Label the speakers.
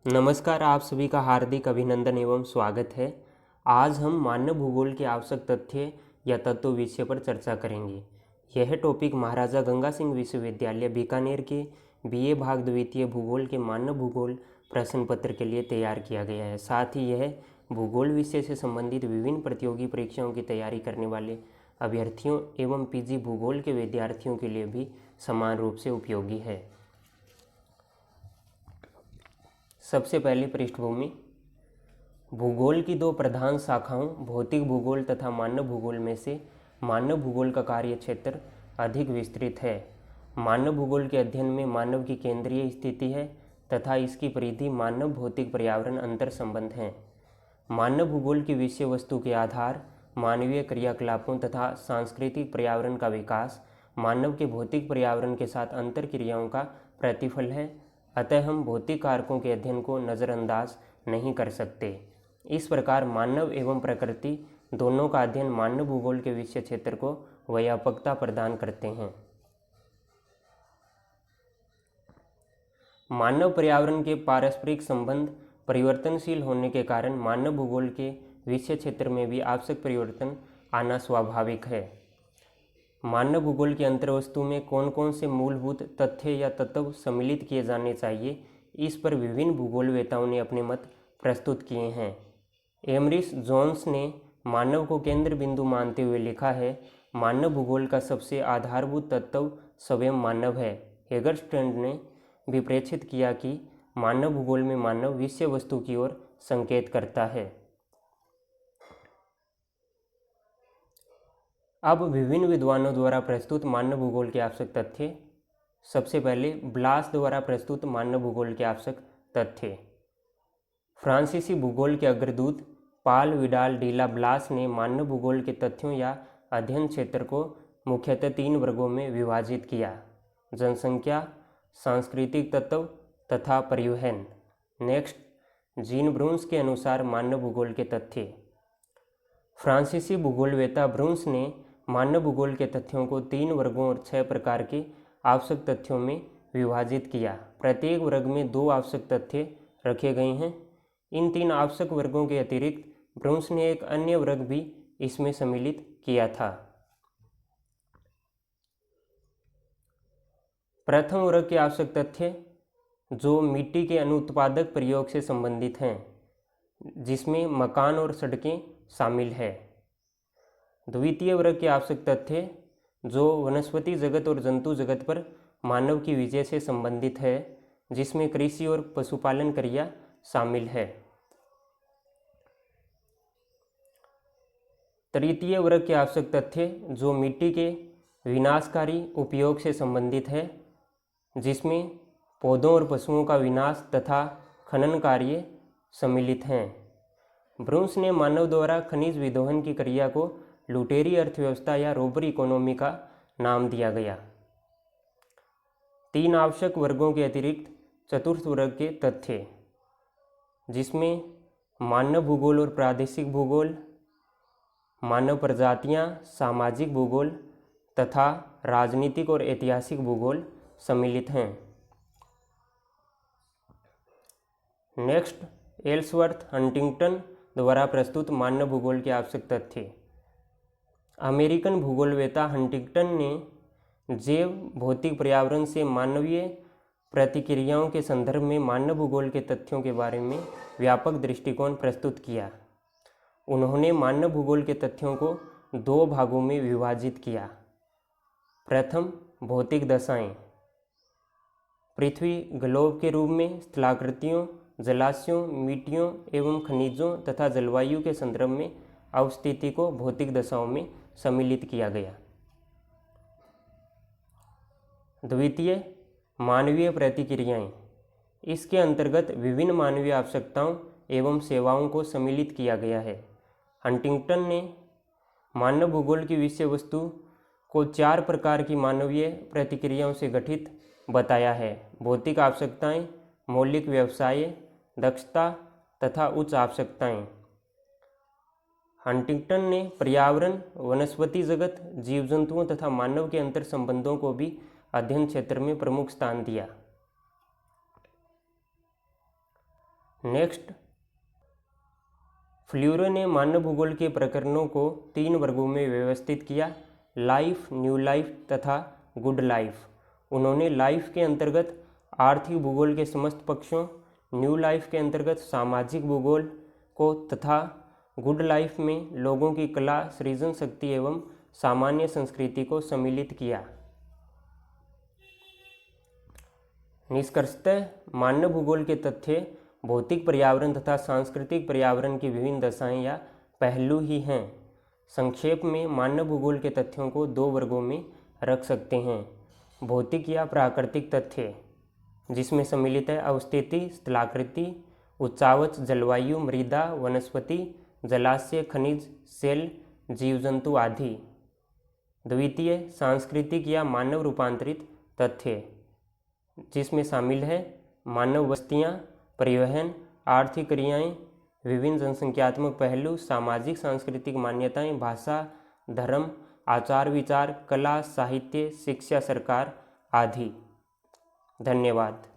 Speaker 1: नमस्कार, आप सभी का हार्दिक अभिनंदन एवं स्वागत है। आज हम मानव भूगोल के आवश्यक तथ्य या तत्व विषय पर चर्चा करेंगे। यह टॉपिक महाराजा गंगा सिंह विश्वविद्यालय बीकानेर के बीए भाग द्वितीय भूगोल के मानव भूगोल प्रश्न पत्र के लिए तैयार किया गया है। साथ ही यह भूगोल विषय से संबंधित विभिन्न प्रतियोगी परीक्षाओं की तैयारी करने वाले अभ्यर्थियों एवं पीजी भूगोल के विद्यार्थियों के लिए भी समान रूप से उपयोगी है। सबसे पहले पृष्ठभूमि। भूगोल की दो प्रधान शाखाओं भौतिक भूगोल तथा मानव भूगोल में से मानव भूगोल का कार्य क्षेत्र अधिक विस्तृत है। मानव भूगोल के अध्ययन में मानव की केंद्रीय स्थिति है तथा इसकी परिधि मानव भौतिक पर्यावरण अंतर संबंध हैं। मानव भूगोल की विषय वस्तु के आधार मानवीय क्रियाकलापों तथा सांस्कृतिक पर्यावरण का विकास मानव के भौतिक पर्यावरण के साथ अंतर क्रियाओं का प्रतिफल है। अतः हम भौतिक कारकों के अध्ययन को नज़रअंदाज नहीं कर सकते। इस प्रकार मानव एवं प्रकृति दोनों का अध्ययन मानव भूगोल के विषय क्षेत्र को व्यापकता प्रदान करते हैं। मानव पर्यावरण के पारस्परिक संबंध परिवर्तनशील होने के कारण मानव भूगोल के विषय क्षेत्र में भी आवश्यक परिवर्तन आना स्वाभाविक है। मानव भूगोल की अंतर्वस्तु में कौन कौन से मूलभूत तथ्य या तत्व सम्मिलित किए जाने चाहिए, इस पर विभिन्न भूगोलवेताओं ने अपने मत प्रस्तुत किए हैं। एमरिस जोन्स ने मानव को केंद्र बिंदु मानते हुए लिखा है, मानव भूगोल का सबसे आधारभूत तत्व स्वयं मानव है। हेगरस्ट्रैंड ने विप्रेक्षित किया कि मानव भूगोल में मानव विषय वस्तु की ओर संकेत करता है। अब विभिन्न विद्वानों द्वारा प्रस्तुत मानव भूगोल के आवश्यक तथ्य। सबसे पहले ब्लास द्वारा प्रस्तुत मानव भूगोल के आवश्यक तथ्य। फ्रांसीसी भूगोल के अग्रदूत पाल विडाल डिला ब्लास ने मानव भूगोल के तथ्यों या अध्ययन क्षेत्र को मुख्यतः 3 वर्गों में विभाजित किया: जनसंख्या, सांस्कृतिक तत्व तथा परिवहन। नेक्स्ट, जीन ब्रून्स के अनुसार मानव भूगोल के तथ्य। फ्रांसीसी भूगोलवेता ब्रून्स ने मानव भूगोल के तथ्यों को 3 वर्गों और 6 प्रकार के आवश्यक तथ्यों में विभाजित किया। प्रत्येक वर्ग में 2 आवश्यक तथ्य रखे गए हैं। इन 3 आवश्यक वर्गों के अतिरिक्त ब्रून्स ने एक अन्य वर्ग भी इसमें सम्मिलित किया था। प्रथम वर्ग के आवश्यक तथ्य जो मिट्टी के अनुत्पादक प्रयोग से संबंधित हैं, जिसमें मकान और सड़कें शामिल है। द्वितीय वर्ग के आवश्यक तथ्य जो वनस्पति जगत और जंतु जगत पर मानव की विजय से संबंधित है, जिसमें कृषि और पशुपालन क्रिया शामिल है। तृतीय वर्ग के आवश्यक तथ्य जो मिट्टी के विनाशकारी उपयोग से संबंधित है, जिसमें पौधों और पशुओं का विनाश तथा खनन कार्य सम्मिलित हैं। ब्रून्स ने मानव द्वारा खनिज विदोहन की क्रिया को लुटेरी अर्थव्यवस्था या रोबर इकोनॉमी का नाम दिया गया। 3 आवश्यक वर्गों के अतिरिक्त चतुर्थ वर्ग के तथ्य, जिसमें मानव भूगोल और प्रादेशिक भूगोल, मानव प्रजातियां, सामाजिक भूगोल तथा राजनीतिक और ऐतिहासिक भूगोल सम्मिलित हैं। नेक्स्ट, एल्सवर्थ हंटिंगटन द्वारा प्रस्तुत मानव भूगोल के आवश्यक तथ्य। अमेरिकन भूगोलवेता हंटिंगटन ने जैव भौतिक पर्यावरण से मानवीय प्रतिक्रियाओं के संदर्भ में मानव भूगोल के तथ्यों के बारे में व्यापक दृष्टिकोण प्रस्तुत किया। उन्होंने मानव भूगोल के तथ्यों को 2 भागों में विभाजित किया। प्रथम, भौतिक दशाएं। पृथ्वी ग्लोब के रूप में स्थलाकृतियों, जलाशयों, मिट्टियों एवं खनिजों तथा जलवायु के संदर्भ में अवस्थिति को भौतिक दशाओं में सम्मिलित किया गया। द्वितीय, मानवीय प्रतिक्रियाएं। इसके अंतर्गत विभिन्न मानवीय आवश्यकताओं एवं सेवाओं को सम्मिलित किया गया है। हंटिंगटन ने मानव भूगोल की विषय वस्तु को 4 प्रकार की मानवीय प्रतिक्रियाओं से गठित बताया है: भौतिक आवश्यकताएं, मौलिक व्यवसाय, दक्षता तथा उच्च आवश्यकताएं। हंटिंगटन ने पर्यावरण, वनस्पति जगत, जीव जंतुओं तथा मानव के अंतर संबंधों को भी अध्ययन क्षेत्र में प्रमुख स्थान दिया। नेक्स्ट, फ्ल्यूरो ने मानव भूगोल के प्रकरणों को 3 वर्गों में व्यवस्थित किया, लाइफ, न्यू लाइफ तथा गुड लाइफ। उन्होंने लाइफ के अंतर्गत आर्थिक भूगोल के समस्त पक्षों, न्यू लाइफ के अंतर्गत सामाजिक भूगोल को तथा गुड लाइफ में लोगों की कला, सृजन शक्ति एवं सामान्य संस्कृति को सम्मिलित किया। निष्कर्षतः मानव भूगोल के तथ्य भौतिक पर्यावरण तथा सांस्कृतिक पर्यावरण की विभिन्न दशाएं या पहलू ही हैं। संक्षेप में मानव भूगोल के तथ्यों को 2 वर्गों में रख सकते हैं, भौतिक या प्राकृतिक तथ्य, जिसमें सम्मिलित है अवस्थिति, स्थलाकृति, उच्चावच, जलवायु, मृदा, वनस्पति, जलाशय, खनिज, सेल, जीव जंतु आदि। द्वितीय, सांस्कृतिक या मानव रूपांतरित तथ्य, जिसमें शामिल है मानव बस्तियां, परिवहन, आर्थिक क्रियाएं, विभिन्न जनसंख्यात्मक पहलू, सामाजिक सांस्कृतिक मान्यताएं, भाषा, धर्म, आचार विचार, कला, साहित्य, शिक्षा, सरकार आदि। धन्यवाद।